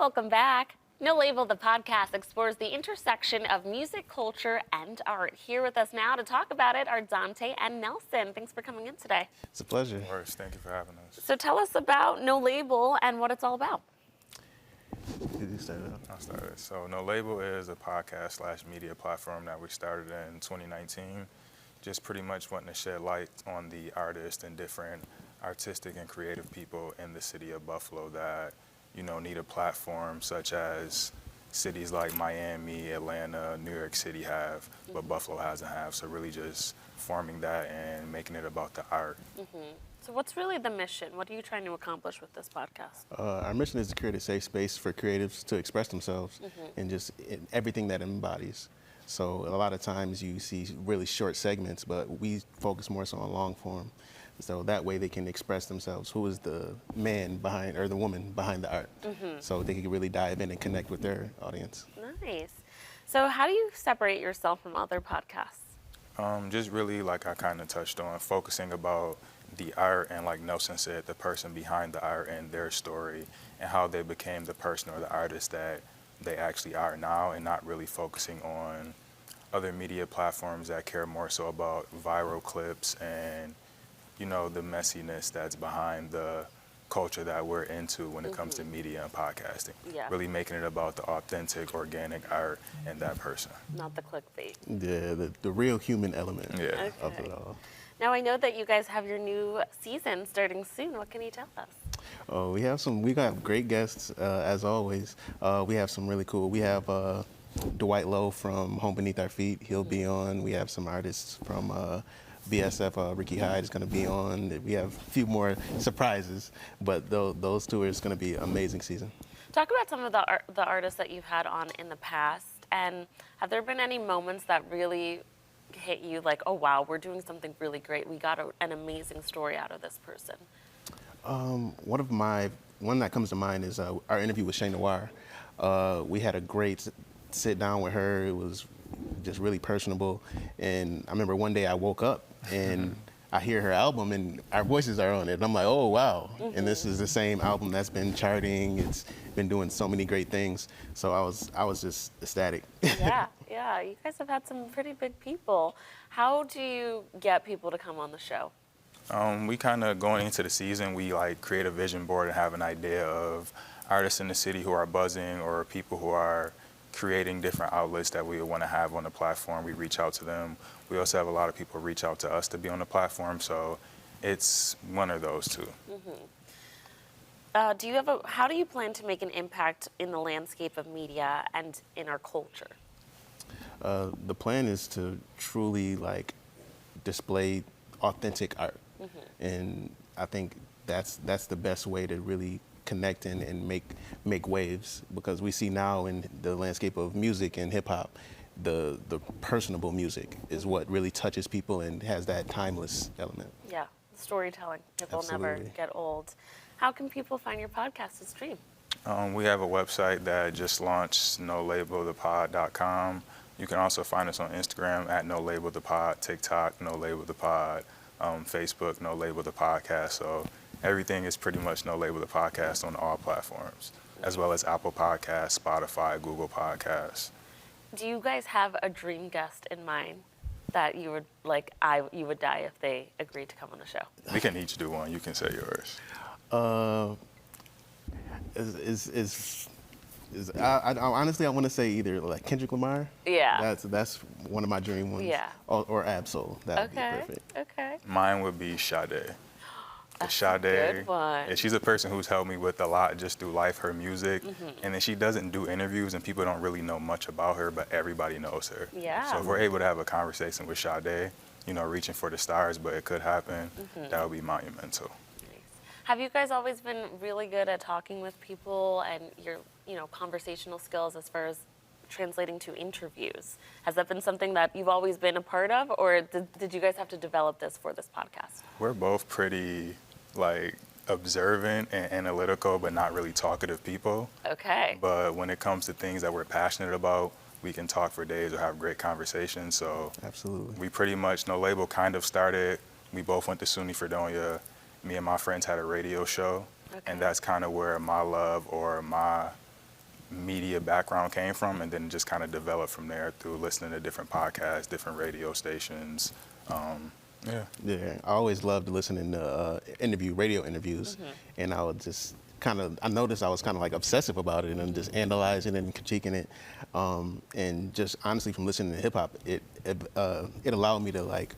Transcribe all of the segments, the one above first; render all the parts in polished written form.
Welcome back. No Label, the podcast, explores the intersection of music, culture, and art. Here with us now to talk about it are Dante and Nelson. Thanks for coming in today. It's a pleasure. Of course, thank you for having us. So tell us about No Label and what it's all about. You started off. I started. So No Label is a podcast / media platform that we started in 2019. Just pretty much wanting to shed light on the artists and different artistic and creative people in the city of Buffalo that, you know, need a platform such as cities like Miami, Atlanta, New York City have, but Buffalo hasn't have. So really just forming that and making it about the art. So what's really the mission? What are you trying to accomplish with this podcast? Our mission is to create a safe space for creatives to express themselves and just in everything that embodies. So a lot of times you see really short segments, but we focus more so on long form. So that way they can express themselves. Who is the man behind or the woman behind the art? So they can really dive in and connect with their audience. Nice. So how do you separate yourself from other podcasts? Just really, like I kind of touched on, focusing about the art and, like Nelson said, the person behind the art and their story and how they became the person or the artist that they actually are now, and not really focusing on other media platforms that care more so about viral clips and, you know, the messiness that's behind the culture that we're into when it comes to media and podcasting. Yeah. Really making it about the authentic, organic art and that person. Not the clickbait. The real human element Yeah. of Okay. it all. Now I know that you guys have your new season starting soon. What can you tell us? Oh, we got great guests as always. We have some really cool. We have Dwight Lowe from Home Beneath Our Feet. He'll be on. We have some artists from BSF. Ricky Hyde is going to be on. We have a few more surprises, but those two is going to be an amazing season. Talk about some of the artists that you've had on in the past, and have there been any moments that really hit you like, oh wow, we're doing something really great. We got an amazing story out of this person. One that comes to mind is our interview with Shay Noir. We had a great sit down with her. It was just really personable. And I remember one day I woke up and I hear her album and our voices are on it. And I'm like, oh wow. And this is the same album that's been charting. It's been doing so many great things. So I was just ecstatic. Yeah, you guys have had some pretty big people. How do you get people to come on the show? We kind of, going into the season, we like create a vision board and have an idea of artists in the city who are buzzing or people who are creating different outlets that we want to have on the platform. We reach out to them. We also have a lot of people reach out to us to be on the platform, so it's one of those two. How do you plan to make an impact in the landscape of media and in our culture? The plan is to truly display authentic art. And I think that's the best way to really connect and make waves, because we see now in the landscape of music and hip hop, the personable music is what really touches people and has that timeless element. Yeah, storytelling. It will never Absolutely. get old. How can people find your podcast to stream? We have a website that just launched, nolabelthepod.com. You can also find us on Instagram at nolabelthepod, TikTok, nolabelthepod, Facebook, No Label the Podcast. So everything is pretty much No Label the Podcast on all platforms, as well as Apple Podcasts, Spotify, Google Podcasts. Do you guys have a dream guest in mind that you would you would die if they agreed to come on the show? We can each do one. You can say yours. I honestly, I want to say either like Kendrick Lamar. Yeah. That's one of my dream ones. Yeah. Or Absol. That would be perfect. Okay. Mine would be Sade. That's Sade, a good one. yeah, she's a person who's helped me with a lot just through life, her music. And then she doesn't do interviews and people don't really know much about her, but everybody knows her. Yeah. So if we're able to have a conversation with Sade, you know, reaching for the stars, but it could happen, that would be monumental. Have you guys always been really good at talking with people and your, conversational skills as far as translating to interviews? Has that been something that you've always been a part of, or did you guys have to develop this for this podcast? We're both pretty, observant and analytical, but not really talkative people. Okay. But when it comes to things that we're passionate about, we can talk for days or have great conversations. So Absolutely. we pretty much, No Label kind of started, we both went to SUNY Fredonia. Me and my friends had a radio show, Okay. and that's kind of where my love or my media background came from, and then just kind of developed from there through listening to different podcasts, different radio stations. Yeah. Yeah, I always loved listening to radio interviews, and I would just I noticed I was kind of like obsessive about it and just analyzing it and critiquing it, and just honestly from listening to hip hop, it allowed me to like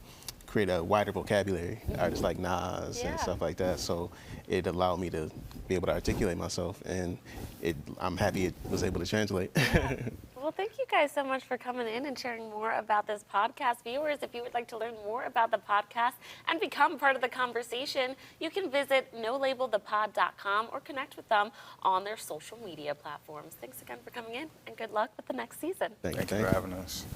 create a wider vocabulary, artists like Nas and stuff like that. So it allowed me to be able to articulate myself, and I'm happy it was able to translate. Well, thank you guys so much for coming in and sharing more about this podcast. Viewers, if you would like to learn more about the podcast and become part of the conversation, you can visit nolabelthepod.com or connect with them on their social media platforms. Thanks again for coming in, and good luck with the next season. Thank you for having us.